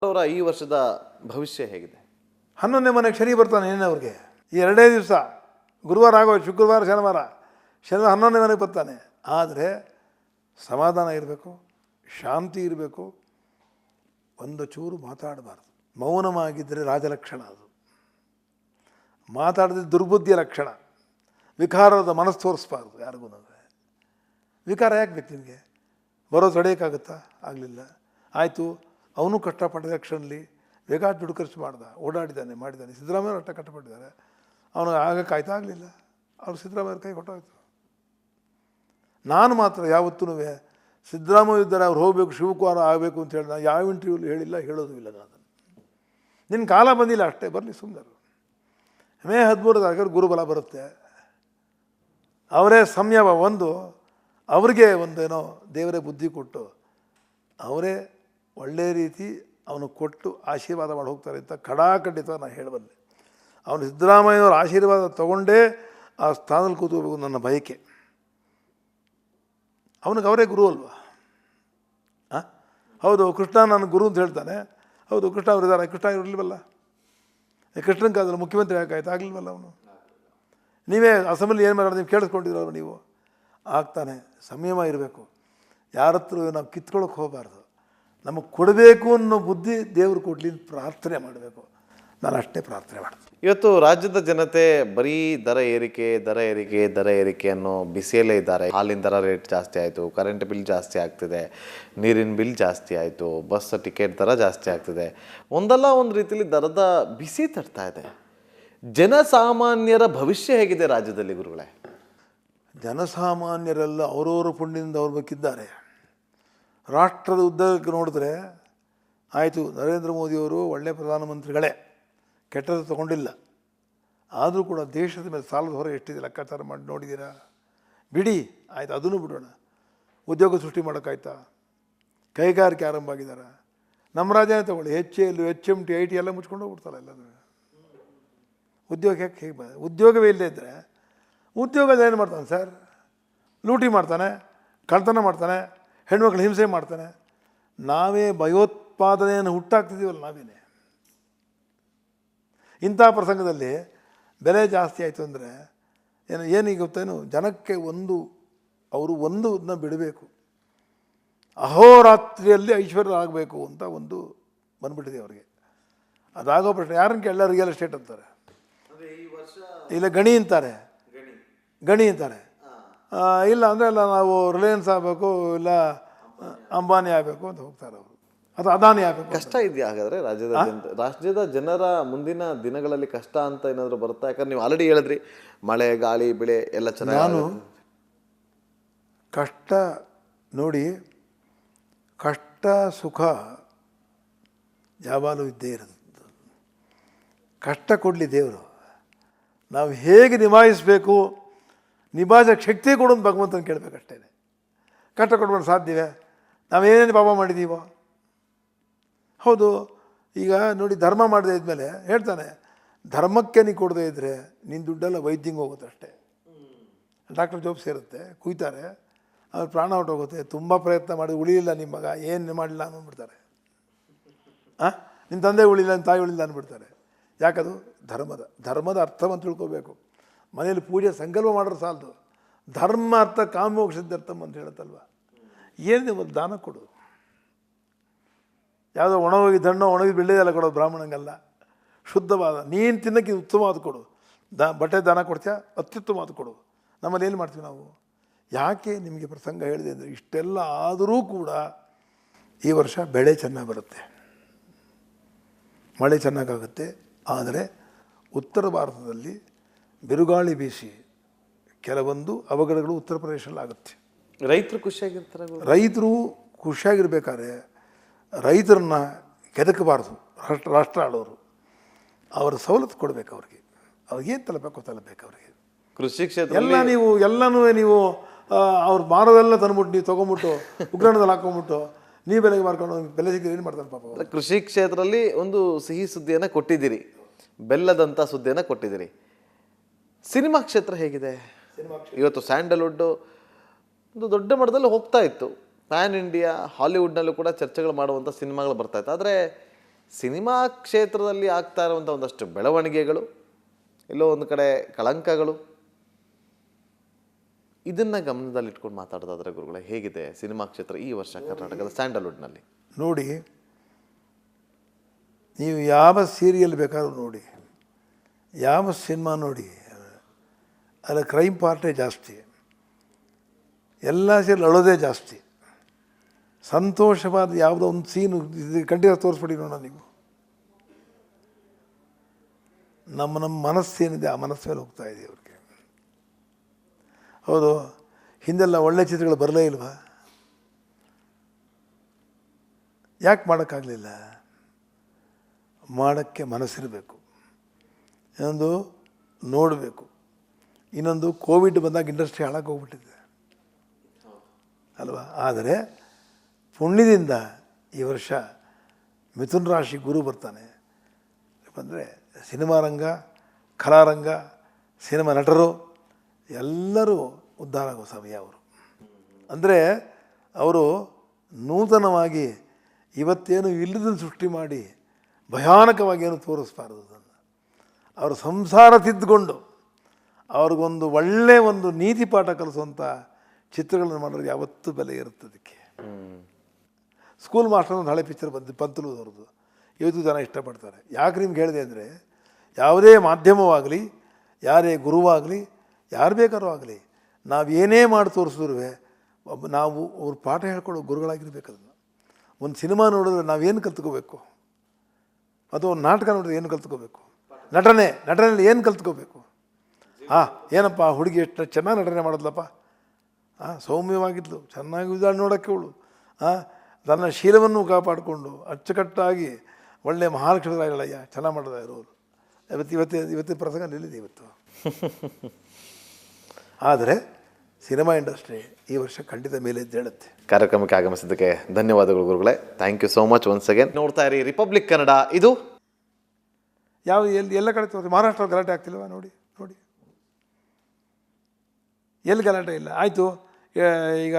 ಅವರ ಈ ವರ್ಷದ ಭವಿಷ್ಯ ಹೇಗಿದೆ? 11ನೇ ಮನೆಗೆ ಶನಿ ಬರ್ತಾನೆ ಅವ್ರಿಗೆ. ಈ 2 ದಿವಸ ಗುರುವಾರ ಆಗೋದು, ಶುಕ್ರವಾರ ಶನಿವಾರ 11ನೇ ಮನೆಗೆ ಬರ್ತಾನೆ. ಆದರೆ ಸಮಾಧಾನ ಇರಬೇಕು, ಶಾಂತಿ ಇರಬೇಕು, ಒಂದು ಚೂರು ಮಾತಾಡಬಾರ್ದು. ಮೌನವಾಗಿದ್ದರೆ ರಾಜಲಕ್ಷಣ, ಅದು ಮಾತಾಡಿದ್ರೆ ದುರ್ಬುದ್ಧಿಯ ಲಕ್ಷಣ. ವಿಕಾರದ ಮನಸ್ಸು ತೋರಿಸ್ಬಾರ್ದು ಯಾರಿಗೂ. ವಿಕಾರ ಯಾಕೆ ಬೇಕು ನಿಮಗೆ? ಬರೋದು ತಡೆಯೋಕ್ಕಾಗುತ್ತಾ? ಆಗಲಿಲ್ಲ, ಆಯಿತು. ಅವನು ಕಷ್ಟಪಟ್ಟ ಎಲೆಕ್ಷನ್ಲಿ ಬೇಕಾದ ದುಡ್ಡು ಖರ್ಚು ಮಾಡ್ದ, ಓಡಾಡಿದ್ದಾನೆ, ಮಾಡಿದ್ದಾನೆ. ಸಿದ್ದರಾಮಯ್ಯ ಅಷ್ಟ ಕಷ್ಟಪಟ್ಟಿದ್ದಾರೆ, ಅವನು ಆಗಕ್ಕಾಯ್ತಾ? ಆಗಲಿಲ್ಲ. ಅವ್ರು ಸಿದ್ದರಾಮಯ್ಯ ಕೈ ಕೊಟ್ಟೋಯ್ತು. ನಾನು ಮಾತ್ರ ಯಾವತ್ತೂ ಸಿದ್ದರಾಮಯ್ಯ ಇದ್ದಾರೆ, ಅವ್ರು ಹೋಗಬೇಕು, ಶಿವಕುಮಾರ ಆಗಬೇಕು ಅಂತ ಹೇಳಿ ನಾನು ಯಾವ ಇಂಟರ್ವ್ಯೂಲಿ ಹೇಳಿಲ್ಲ, ಹೇಳೋದು ಇಲ್ಲ. ನಾನು ನಿನ್ನ ಕಾಲ ಬಂದಿಲ್ಲ, ಅಷ್ಟೇ, ಬರಲಿ ಸುಮ್ಮನೆ. ಮೇ 13 ಗುರುಬಲ ಬರುತ್ತೆ. ಅವರೇ ಸಂಯಮ ಒಂದು, ಅವ್ರಿಗೆ ಒಂದೇನೋ ದೇವರೇ ಬುದ್ಧಿ ಕೊಟ್ಟು ಅವರೇ ಒಳ್ಳೆಯ ರೀತಿ ಅವನು ಕೊಟ್ಟು ಆಶೀರ್ವಾದ ಮಾಡಿ ಹೋಗ್ತಾರೆ ಅಂತ ಖಡಾಖಂಡಿತ ನಾನು ಹೇಳಬಲ್ಲೆ. ಅವನು ಸಿದ್ದರಾಮಯ್ಯನವ್ರ ಆಶೀರ್ವಾದ ತೊಗೊಂಡೇ ಆ ಸ್ಥಾನದಲ್ಲಿ ಕೂತ್ಕೋಬೇಕು ನನ್ನ ಬಯಕೆ. ಅವನಿಗೆ ಅವರೇ ಗುರು ಅಲ್ವಾ? ಹೌದು, ಕೃಷ್ಣ ನನ್ನ ಗುರು ಅಂತ ಹೇಳ್ತಾನೆ. ಹೌದು, ಕೃಷ್ಣ ಅವರು ಇದ್ದಾರೆ. ಕೃಷ್ಣ ಇರಲಿಲ್ವಲ್ಲ? ಕೃಷ್ಣನ ಕಾಲದಲ್ಲಿ ಮುಖ್ಯಮಂತ್ರಿ ಯಾಕಾಯ್ತು? ಆಗಲಿಲ್ವಲ್ಲ ಅವನು? ನೀವೇ ಅಸೆಂಬ್ಲಿ ಏನು ಮಾಡೋದು, ನೀವು ಕೇಳಿಸ್ಕೊಂಡಿರೋರು ನೀವು. ಆಗ್ತಾನೆ. ಸಂಯಮ ಇರಬೇಕು. ಯಾರ ಹತ್ರ ನಾವು ಕಿತ್ಕೊಳ್ಳೋಕೆ ಹೋಗಬಾರ್ದು. ನಮಗೆ ಕೊಡಬೇಕು ಅನ್ನೋ ಬುದ್ಧಿ ದೇವರು ಕೊಡಲಿ ಅಂತ ಪ್ರಾರ್ಥನೆ ಮಾಡಬೇಕು. ನಾನು ಅಷ್ಟೇ ಪ್ರಾರ್ಥನೆ ಮಾಡ್ತೀನಿ. ಇವತ್ತು ರಾಜ್ಯದ ಜನತೆ ಬರೀ ದರ ಏರಿಕೆ ದರ ಏರಿಕೆ ದರ ಏರಿಕೆ ಅನ್ನೋ ಬಿಸಿಯಲ್ಲೇ ಇದ್ದಾರೆ. ಹಾಲಿನ ದರ ರೇಟ್ ಜಾಸ್ತಿ ಆಯಿತು, ಕರೆಂಟ್ ಬಿಲ್ ಜಾಸ್ತಿ ಆಗ್ತಿದೆ, ನೀರಿನ ಬಿಲ್ ಜಾಸ್ತಿ ಆಯಿತು, ಬಸ್ ಟಿಕೆಟ್ ದರ ಜಾಸ್ತಿ ಆಗ್ತಿದೆ. ಒಂದಲ್ಲ ಒಂದು ರೀತಿಯಲ್ಲಿ ದರದ ಬಿಸಿ ತಡ್ತಾ ಇದೆ. ಜನಸಾಮಾನ್ಯರ ಭವಿಷ್ಯ ಹೇಗಿದೆ ರಾಜ್ಯದಲ್ಲಿ ಗುರುಗಳೇ? ಜನಸಾಮಾನ್ಯರೆಲ್ಲ ಅವರವರ ಪುಣ್ಯದಿಂದ ಅವ್ರ ಬೇಕಿದ್ದಾರೆ. ರಾಷ್ಟ್ರದ ಉದ್ದಕ್ಕೆ ನೋಡಿದ್ರೆ ಆಯಿತು, ನರೇಂದ್ರ ಮೋದಿಯವರು ಒಳ್ಳೆಯ ಪ್ರಧಾನಮಂತ್ರಿಗಳೇ, ಕೆಟ್ಟದ್ದು ತೊಗೊಂಡಿಲ್ಲ. ಆದರೂ ಕೂಡ ದೇಶದ ಮೇಲೆ ಸಾಲದ ಹೊರ ಎಷ್ಟಿದೆ ಲೆಕ್ಕಾಚಾರ ಮಾಡಿ ನೋಡಿದ್ದೀರಾ? ಬಿಡಿ, ಆಯಿತು, ಅದನ್ನು ಬಿಡೋಣ. ಉದ್ಯೋಗ ಸೃಷ್ಟಿ ಮಾಡೋಕ್ಕಾಯ್ತಾ? ಕೈಗಾರಿಕೆ ಆರಂಭ ಆಗಿದ್ದಾರೆ. ನಮ್ಮ ರಾಜ್ಯನೇ ತಗೊಳ್ಳಿ, HAL, HMT, IT ಎಲ್ಲ ಮುಚ್ಕೊಂಡು ಹೋಗ್ಬಿಡ್ತಲ್ಲ ಎಲ್ಲರೂ. ಉದ್ಯೋಗ ಹೇಗೆ ಉದ್ಯೋಗವೇ ಇಲ್ಲದೇ ಇದ್ದರೆ ಉದ್ಯೋಗದ ಏನು ಮಾಡ್ತಾನೆ ಸರ್? ಲೂಟಿ ಮಾಡ್ತಾನೆ, ಕಳ್ತನ ಮಾಡ್ತಾನೆ, ಹೆಣ್ಮಕ್ಳು ಹಿಂಸೆ ಮಾಡ್ತಾನೆ. ನಾವೇ ಭಯೋತ್ಪಾದನೆಯನ್ನು ಹುಟ್ಟಾಕ್ತಿದ್ದೀವಲ್ಲ ನಾವೇನೆ. ಇಂಥ ಪ್ರಸಂಗದಲ್ಲಿ ಬೆಲೆ ಜಾಸ್ತಿ ಆಯಿತು ಅಂದರೆ ಏನೀಗ ಗೊತ್ತೇನು? ಜನಕ್ಕೆ ಅದನ್ನ ಬಿಡಬೇಕು. ಅಹೋರಾತ್ರಿಯಲ್ಲಿ ಐಶ್ವರ್ಯ ಆಗಬೇಕು ಅಂತ ಒಂದು ಬಂದ್ಬಿಟ್ಟಿದೆ ಅವ್ರಿಗೆ. ಅದಾಗೋ ಪ್ರಶ್ನೆ ಯಾರನ್ನು ಕೇಳ? ರಿಯಲ್ ಎಸ್ಟೇಟ್ ಅಂತಾರೆ, ಇಲ್ಲ ಗಣಿ ಅಂತಾರೆ, ಇಲ್ಲ ಅಂದರೆ ಎಲ್ಲ ನಾವು ರಿಲಯನ್ಸ್ ಆಗಬೇಕು, ಇಲ್ಲ ಅಂಬಾನಿ ಆಗಬೇಕು ಅಂತ ಹೋಗ್ತಾರೆ ಅವರು, ಅದು ಅದಾನಿ ಆಗಬೇಕು. ಕಷ್ಟ ಇದೆಯಾ ಹಾಗಾದರೆ ರಾಜ್ಯದ ಜನರ ಮುಂದಿನ ದಿನಗಳಲ್ಲಿ ಕಷ್ಟ ಅಂತ ಏನಾದರೂ ಬರುತ್ತಾ? ಯಾಕಂದ್ರೆ ನೀವು ಆಲ್ರೆಡಿ ಹೇಳಿದ್ರಿ, ಮಳೆ ಗಾಳಿ ಬೆಳೆ ಎಲ್ಲ ಚೆನ್ನಾಗಿ. ನಾನು ಕಷ್ಟ ನೋಡಿ, ಕಷ್ಟ ಸುಖ ಯಾವಾಗಲೂ ಇದ್ದೇ ಇರೋದು. ಕಷ್ಟ ಕೊಡಲಿ ದೇವರು, ನಾವು ಹೇಗೆ ನಿಭಾಯಿಸಬೇಕು, ನಿಭಾಯಿಸೋಕ್ಕೆ ಶಕ್ತಿ ಕೊಡೋದು ಭಗವಂತನ ಕೇಳಬೇಕಷ್ಟೇ. ಕಷ್ಟ ಕೊಡ್ಬೋದು ಸಾಧ್ಯವೇ? ನಾವೇನೇನು ಪಾಪ ಮಾಡಿದ್ದೀವೋ? ಹೌದು, ಈಗ ನೋಡಿ, ಧರ್ಮ ಮಾಡದೇ ಇದ್ಮೇಲೆ ಹೇಳ್ತಾನೆ, ಧರ್ಮಕ್ಕೆ ನೀ ಕೊಡದೇ ಇದ್ದರೆ ನಿನ್ನ ದುಡ್ಡೆಲ್ಲ ವೈದ್ಯಂಗೆ ಹೋಗುತ್ತೆ ಅಷ್ಟೇ. ಡಾಕ್ಟರ್ ಜಾಬ್ ಸೇರುತ್ತೆ, ಕುಯ್ತಾರೆ, ಅವ್ರ ಪ್ರಾಣ ಹೊರಟೋಗುತ್ತೆ. ತುಂಬ ಪ್ರಯತ್ನ ಮಾಡಿ ಉಳಿಲಿಲ್ಲ ನಿಮ್ಮ ಮಗ, ಏನು ಮಾಡಲಿಲ್ಲ ಅಂದ್ಬಿಡ್ತಾರೆ. ನಿನ್ನ ತಂದೆ ಉಳಿಲ್ಲ, ನಿಮ್ಮ ತಾಯಿ ಉಳಿಲ್ಲ ಅಂದ್ಬಿಡ್ತಾರೆ. ಯಾಕದು? ಧರ್ಮದ ಅರ್ಥವನ್ನು ತಿಳ್ಕೋಬೇಕು. ಮನೇಲಿ ಪೂಜೆ ಸಂಕಲ್ಪ ಮಾಡೋರು ಸಾಲದು. ಧರ್ಮ ಅರ್ಥ ಕಾಮೋಕ್ಷ ಸಿದ್ಧಾರ್ಥಮ್ ಅಂತ ಹೇಳುತ್ತಲ್ವ. ಏನಿದೆ ಒಂದು ದಾನ ಕೊಡು. ಯಾವುದೋ ಒಣಗೋಗಿ ದಣ್ಣೋ ಒಣಗಿ ಬೆಳ್ಳಿದೆಲ್ಲ ಕೊಡೋದು ಬ್ರಾಹ್ಮಣಂಗಲ್ಲ. ಶುದ್ಧವಾದ ನೀನು ತಿನ್ನೋಕ್ಕೆ ಉತ್ತಮವಾದ ಕೊಡು. ಬಟ್ಟೆ ದಾನ ಕೊಡ್ತೀಯ, ಅತ್ಯುತ್ತಮವಾದ ಕೊಡು. ನಮ್ಮಲ್ಲಿ ಏನು ಮಾಡ್ತೀವಿ ನಾವು? ಯಾಕೆ ನಿಮಗೆ ಪ್ರಸಂಗ ಹೇಳಿದೆ ಅಂದರೆ, ಇಷ್ಟೆಲ್ಲ ಆದರೂ ಕೂಡ ಈ ವರ್ಷ ಬೆಳೆ ಚೆನ್ನಾಗಿ ಬರುತ್ತೆ, ಮಳೆ ಚೆನ್ನಾಗಾಗುತ್ತೆ. ಆದರೆ ಉತ್ತರ ಭಾರತದಲ್ಲಿ ಬಿರುಗಾಳಿ ಬೀಸಿ ಕೆಲವೊಂದು ಅವಘಡಗಳು ಉತ್ತರ ಪ್ರದೇಶದಲ್ಲಿ ಆಗುತ್ತೆ. ರೈತರು ಖುಷಿಯಾಗಿರ್ತಾರೆ. ರೈತರು ಖುಷಿಯಾಗಿರ್ಬೇಕಾದ್ರೆ ರೈತರನ್ನ ಕೆದಕಬಾರ್ದು. ರಾಷ್ಟ್ರ ಆಳೋರು ಅವರ ಸವಲತ್ತು ಕೊಡಬೇಕು. ಅವ್ರಿಗೇನು ತಲಬೇಕು ಅವ್ರಿಗೆ. ಕೃಷಿ ಕ್ಷೇತ್ರ ಎಲ್ಲನೂ ನೀವು ಅವ್ರು ಮಾರೋದೆಲ್ಲ ತಂದ್ಬಿಟ್ಟು ನೀವು ತೊಗೊಂಬಿಟ್ಟು ಉಗ್ರಾಣದಲ್ಲಿ ಹಾಕೊಂಬಿಟ್ಟು ನೀವು ಬೆಲೆಗೆ ಮಾರ್ಕೊಂಡು ಬೆಲೆ ಸಿಕ್ಕಿದ್ರೆ ಏನು ಮಾಡ್ತಾರೆ ಪಾಪ. ಕೃಷಿ ಕ್ಷೇತ್ರದಲ್ಲಿ ಒಂದು ಸಿಹಿ ಸುದ್ದಿಯನ್ನು ಕೊಟ್ಟಿದ್ದೀರಿ, ಬೆಲ್ಲದಂಥ ಸುದ್ದಿಯನ್ನು ಕೊಟ್ಟಿದ್ದೀರಿ. ಸಿನಿಮಾ ಕ್ಷೇತ್ರ ಹೇಗಿದೆ ಇವತ್ತು? ಸ್ಯಾಂಡಲ್ವುಡ್ಡು ಒಂದು ದೊಡ್ಡ ಮಟ್ಟದಲ್ಲಿ ಹೋಗ್ತಾ ಇತ್ತು. ಪ್ಯಾನ್ ಇಂಡಿಯಾ ಹಾಲಿವುಡ್ನಲ್ಲೂ ಕೂಡ ಚರ್ಚೆಗಳು ಮಾಡುವಂಥ ಸಿನಿಮಾಗಳು ಬರ್ತಾಯಿತ್ತು. ಆದರೆ ಸಿನಿಮಾ ಕ್ಷೇತ್ರದಲ್ಲಿ ಆಗ್ತಾ ಇರುವಂಥ ಒಂದಷ್ಟು ಬೆಳವಣಿಗೆಗಳು, ಎಲ್ಲೋ ಒಂದು ಕಡೆ ಕಳಂಕಗಳು, ಇದನ್ನು ಗಮನದಲ್ಲಿಟ್ಕೊಂಡು ಮಾತಾಡೋದಾದ್ರೆ ಗುರುಗಳೇ, ಹೇಗಿದೆ ಸಿನಿಮಾ ಕ್ಷೇತ್ರ ಈ ವರ್ಷ ಕರ್ನಾಟಕದ ಸ್ಯಾಂಡಲ್ವುಡ್ನಲ್ಲಿ? ನೋಡಿ, ನೀವು ಯಾವ ಸೀರಿಯಲ್ ಬೇಕಾದ್ರೂ ನೋಡಿ, ಯಾವ ಸಿನಿಮಾ ನೋಡಿ, ಅದರ ಕ್ರೈಮ್ ಪಾರ್ಟೇ ಜಾಸ್ತಿ, ಎಲ್ಲ ಸೇರಿ ಅಳೋದೇ ಜಾಸ್ತಿ. ಸಂತೋಷವಾದ ಯಾವುದೋ ಒಂದು ಸೀನು ಕಂಟಿನ್ಯೂ ತೋರಿಸ್ಬಿಡಿ ನೋಡೋಣ ನೀವು. ನಮ್ಮ ಮನಸ್ಸೇನಿದೆ ಆ ಮನಸ್ಸು ಮೇಲೆ ಹೋಗ್ತಾ ಇದೆ ಅವ್ರಿಗೆ. ಹೌದು, ಹಿಂದೆಲ್ಲ ಒಳ್ಳೆ ಚಿತ್ರಗಳು ಬರಲೇ ಇಲ್ವಾ? ಯಾಕೆ ಮಾಡೋಕ್ಕಾಗಲಿಲ್ಲ? ಮಾಡೋಕ್ಕೆ ಮನಸ್ಸಿರಬೇಕು, ಇನ್ನೊಂದು ನೋಡಬೇಕು, ಇನ್ನೊಂದು ಕೋವಿಡ್ ಬಂದಾಗ ಇಂಡಸ್ಟ್ರಿ ಹಾಳಾಗಿ ಹೋಗ್ಬಿಟ್ಟಿದೆ ಅಲ್ವಾ? ಆದರೆ ಪುಣ್ಯದಿಂದ ಈ ವರ್ಷ ಮಿಥುನ ರಾಶಿ ಗುರು ಬರ್ತಾನೆ. ಅಂದರೆ ಸಿನಿಮಾ ರಂಗ, ಕಲಾರಂಗ, ಸಿನಿಮಾ ನಟರು ಎಲ್ಲರೂ ಉದ್ಧಾರ ಆಗೋ ಸಮಯ ಅವರು. ಅಂದರೆ ಅವರು ನೂತನವಾಗಿ ಇವತ್ತೇನು ಇಲ್ಲದನ್ನು ಸೃಷ್ಟಿ ಮಾಡಿ ಭಯಾನಕವಾಗಿ ಏನು ತೋರಿಸ್ಬಾರ್ದು. ಅದನ್ನು ಅವರು ಸಂಸಾರ ತಿದ್ದುಕೊಂಡು ಅವ್ರಿಗೊಂದು ಒಳ್ಳೆಯ ಒಂದು ನೀತಿ ಪಾಠ ಕಲಿಸುವಂಥ ಚಿತ್ರಗಳನ್ನು ಮಾಡೋದು ಯಾವತ್ತೂ ಬೆಲೆ ಇರುತ್ತೆ ಅದಕ್ಕೆ. ಸ್ಕೂಲ್ ಮಾಸ್ಟರ್ ಒಂದು ಹಳೆ ಪಿಕ್ಚರ್ ಪಂತಲು ಅವ್ರದ್ದು ಇವತ್ತು ಜನ ಇಷ್ಟಪಡ್ತಾರೆ. ಯಾಕೆ ನಿಮ್ಗೆ ಹೇಳಿದೆ ಅಂದರೆ, ಯಾವುದೇ ಮಾಧ್ಯಮವಾಗಲಿ, ಯಾರೇ ಗುರುವಾಗಲಿ, ಯಾರು ಬೇಕಾದ್ರೂ ಆಗಲಿ, ನಾವು ಏನೇ ಮಾಡಿ ತೋರಿಸಿದ್ರು ನಾವು ಅವ್ರ ಪಾಠ ಹೇಳ್ಕೊಳ್ಳೋ ಗುರುಗಳಾಗಿರ್ಬೇಕು. ಅದನ್ನು ಒಂದು ಸಿನಿಮಾ ನೋಡಿದ್ರೆ ನಾವೇನು ಕಲ್ತ್ಕೋಬೇಕು, ಅಥವಾ ಒಂದು ನಾಟಕ ನೋಡಿದ್ರೆ ಏನು ಕಲ್ತ್ಕೋಬೇಕು, ನಟನೆಯಲ್ಲಿ ಏನು ಕಲ್ತ್ಕೋಬೇಕು. ಏನಪ್ಪ ಹುಡುಗಿ ಎಷ್ಟು ಚೆನ್ನಾಗಿ ನಟನೆ ಮಾಡಿದ್ಲಪ್ಪ, ಸೌಮ್ಯವಾಗಿದ್ಲು, ಚೆನ್ನಾಗಿ ಇದ್ದಾಳೆ ನೋಡೋಕ್ಕೆ ಅವಳು, ತನ್ನ ಶೀಲವನ್ನು ಕಾಪಾಡಿಕೊಂಡು ಅಚ್ಚುಕಟ್ಟಾಗಿ ಒಳ್ಳೆಯ ಮಹಾಲಕ್ಷ್ಮೀರಾಯಗಳಯ್ಯ ಚೆನ್ನಾಗಿ ಮಾಡಿದ ಇರೋರು. ಇವತ್ತಿನ ಪ್ರಸಂಗ ನಿಲ್ಲಿದೆ ಇವತ್ತು. ಆದರೆ ಸಿನಿಮಾ ಇಂಡಸ್ಟ್ರಿ ಈ ವರ್ಷ ಖಂಡಿತ ಮೇಲೆ ಎದ್ದೇಳುತ್ತೆ. ಕಾರ್ಯಕ್ರಮಕ್ಕೆ ಆಗಮಿಸಿದ್ದಕ್ಕೆ ಧನ್ಯವಾದಗಳು ಗುರುಗಳೇ. Thank you so much once again. ನೋಡ್ತಾ ಇರಿ ರಿಪಬ್ಲಿಕ್ ಕನ್ನಡ. ಇದು ಎಲ್ಲ ಕಡೆ ತೋರಿಸಿ. ಮಹಾರಾಷ್ಟ್ರ ಗಲಾಟೆ ಆಗ್ತಿಲ್ವ? ನೋಡಿ ಎಲ್ಲಿ ಗಲಾಟೆ ಇಲ್ಲ. ಆಯಿತು, ಈಗ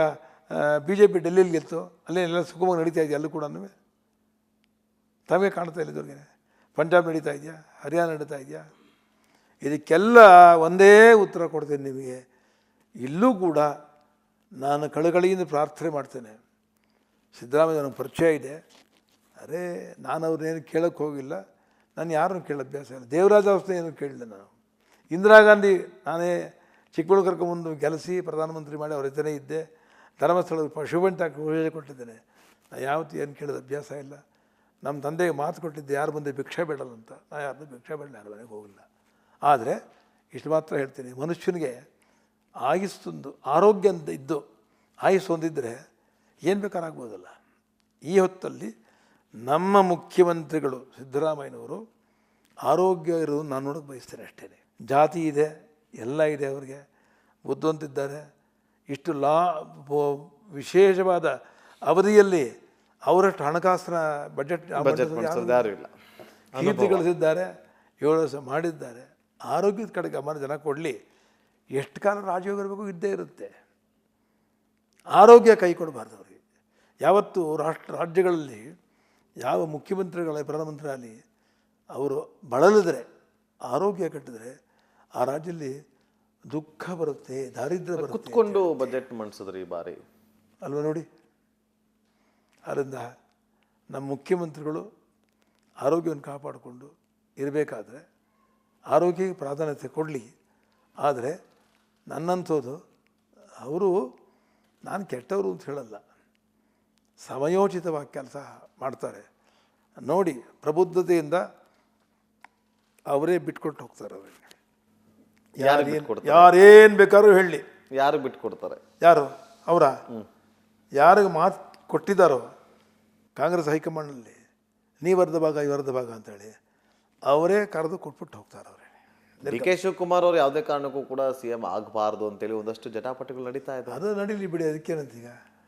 BJP ಡೆಲ್ಲಿಲಿ ಗೆಲ್ತು, ಅಲ್ಲೇ ಎಲ್ಲ ಸುಗಮವಾಗಿ ನಡೀತಾ ಇದೆಯಾ? ಅಲ್ಲೂ ಕೂಡ ತಮಗೆ ಕಾಣ್ತಾ ಇಲ್ಲ ಇದ್ರಿಗೆ. ಪಂಜಾಬ್ ನಡೀತಾ ಇದೆಯಾ, ಹರಿಯಾಣ ನಡೀತಾ ಇದೆಯಾ? ಇದಕ್ಕೆಲ್ಲ ಒಂದೇ ಉತ್ತರ ಕೊಡ್ತೇನೆ ನಿಮಗೆ. ಇಲ್ಲೂ ಕೂಡ ನಾನು ಕಳಕಳಿಯಿಂದ ಪ್ರಾರ್ಥನೆ ಮಾಡ್ತೇನೆ. ಸಿದ್ದರಾಮಯ್ಯ ನನಗೆ ಪರಿಚಯ ಇದೆ, ನಾನು ಅವ್ರನ್ನೇನು ಕೇಳೋಕ್ಕೆ ಹೋಗಿಲ್ಲ, ನಾನು ಯಾರನ್ನು ಕೇಳೋ ಅಭ್ಯಾಸ ಇಲ್ಲ. ದೇವರಾಜ ಅವಸ್ಥೆ ಏನು ಕೇಳಿಲ್ಲ ನಾನು. ಇಂದಿರಾ ಗಾಂಧಿ ನಾನೇ ಚಿಕ್ಕಬಳ್ಳೂರು ಕರ್ಕೊಂಬಂದು ಗೆಲ್ಲಿಸಿ ಪ್ರಧಾನಮಂತ್ರಿ ಮಾಡಿ ಅವ್ರ ಜೊತೆ ಇದ್ದೆ. ಧರ್ಮಸ್ಥಳ ಶುಭಂತ ಕೊಟ್ಟಿದ್ದೇನೆ. ನಾನು ಯಾವತ್ತೂ ಏನು ಕೇಳೋದು ಅಭ್ಯಾಸ ಇಲ್ಲ. ನಮ್ಮ ತಂದೆಗೆ ಮಾತು ಕೊಟ್ಟಿದ್ದೆ, ಯಾರು ಬಂದು ಭಿಕ್ಷೆ ಬೇಡಲ್ಲ ಅಂತ. ನಾನು ಯಾರನ್ನೂ ಭಿಕ್ಷೆ ಬೇಡ, ಯಾರ ಮನೆಗೆ ಹೋಗಿಲ್ಲ. ಆದರೆ ಇಷ್ಟು ಮಾತ್ರ ಹೇಳ್ತೀನಿ, ಮನುಷ್ಯನಿಗೆ ಆಯುಸ್ಸೊಂದು ಆರೋಗ್ಯ ಅಂತ ಇದ್ದು ಆಯುಸ್ಸು ಹೊಂದಿದ್ದರೆ ಏನು ಬೇಕಾರಾಗ್ಬೋದಲ್ಲ. ಈ ಹೊತ್ತಲ್ಲಿ ನಮ್ಮ ಮುಖ್ಯಮಂತ್ರಿಗಳು ಸಿದ್ದರಾಮಯ್ಯನವರು ಆರೋಗ್ಯ ಇರೋದು ನಾನು ನೋಡೋಕೆ ಬಯಸ್ತೇನೆ ಅಷ್ಟೇ. ಜಾತಿ ಇದೆ, ಎಲ್ಲ ಇದೆ, ಅವರಿಗೆ ಬುದ್ಧಿವಂತಿದ್ದಾರೆ. ಇಷ್ಟು ವಿಶೇಷವಾದ ಅವಧಿಯಲ್ಲಿ ಅವರಷ್ಟು ಹಣಕಾಸಿನ ಬಜೆಟ್ ಕೀರ್ತಿ ಗಳಿಸಿದ್ದಾರೆ, 7 ವರ್ಷ ಮಾಡಿದ್ದಾರೆ. ಆರೋಗ್ಯದ ಕಡೆ ಗಮನ ಜನ ಕೊಡಲಿ. ಎಷ್ಟು ಕಾಲ ರಾಜಯೋಗ ಇರಬೇಕು ಇದ್ದೇ ಇರುತ್ತೆ. ಆರೋಗ್ಯ ಕೈ ಕೊಡಬಾರ್ದು ಅವರಿಗೆ. ಯಾವತ್ತು ರಾಜ್ಯಗಳಲ್ಲಿ ಯಾವ ಮುಖ್ಯಮಂತ್ರಿಗಳ ಪ್ರಧಾನಮಂತ್ರಿ ಆಗಲಿ ಅವರು ಬಳಲಿದ್ರೆ, ಆರೋಗ್ಯ ಕೆಟ್ಟಿದ್ರೆ ಆ ರಾಜ್ಯದಲ್ಲಿ ದುಃಖ ಬರುತ್ತೆ, ದಾರಿದ್ರ್ಯ ಬರುತ್ತೆ. ಕುತ್ಕೊಂಡು ಬಜೆಟ್ ಮಂಡಿಸಿದ್ರೆ ಈ ಬಾರಿ ಅಲ್ವಾ? ನೋಡಿ, ಅದರಿಂದ ನಮ್ಮ ಮುಖ್ಯಮಂತ್ರಿಗಳು ಆರೋಗ್ಯವನ್ನು ಕಾಪಾಡಿಕೊಂಡು ಇರಬೇಕಾದ್ರೆ ಆರೋಗ್ಯಕ್ಕೆ ಪ್ರಾಧಾನ್ಯತೆ ಕೊಡಲಿ. ಆದರೆ ನನ್ನಂಥದ್ದು ಅವರು, ನಾನು ಕೆಟ್ಟವರು ಅಂತ ಹೇಳಲ್ಲ, ಸಮಯೋಚಿತವಾಗಿ ಕೆಲಸ ಮಾಡ್ತಾರೆ. ನೋಡಿ, ಪ್ರಬುದ್ಧತೆಯಿಂದ ಅವರೇ ಬಿಟ್ಕೊಟ್ಟು ಹೋಗ್ತಾರೆ. ಅವರಿಗೆ ಯಾರೇನು ಬೇಕಾದ್ರೂ ಹೇಳಲಿ. ಯಾರು ಬಿಟ್ಕೊಡ್ತಾರೆ? ಯಾರು ಅವರ ಯಾರಿಗೆ ಮಾತು ಕೊಟ್ಟಿದ್ದಾರೋ ಕಾಂಗ್ರೆಸ್ ಹೈಕಮಾಂಡಲ್ಲಿ, ನೀವರ್ಧ ಭಾಗ ಇವರ್ಧ ಭಾಗ ಅಂತೇಳಿ ಅವರೇ ಕರೆದು ಕೊಟ್ಬಿಟ್ಟು ಹೋಗ್ತಾರೆ. ಅವರೇ DK ಶಿವಕುಮಾರ್ ಅವರು ಯಾವುದೇ ಕಾರಣಕ್ಕೂ ಕೂಡ CM ಆಗಬಾರ್ದು ಅಂತೇಳಿ ಒಂದಷ್ಟು ಜಟಾಪಟಿಗಳು ನಡೀತಾ ಇದೆ. ಅದು ನಡೀಲಿ ಬಿಡಿ, ಅದಕ್ಕೇನಂತೀಗ.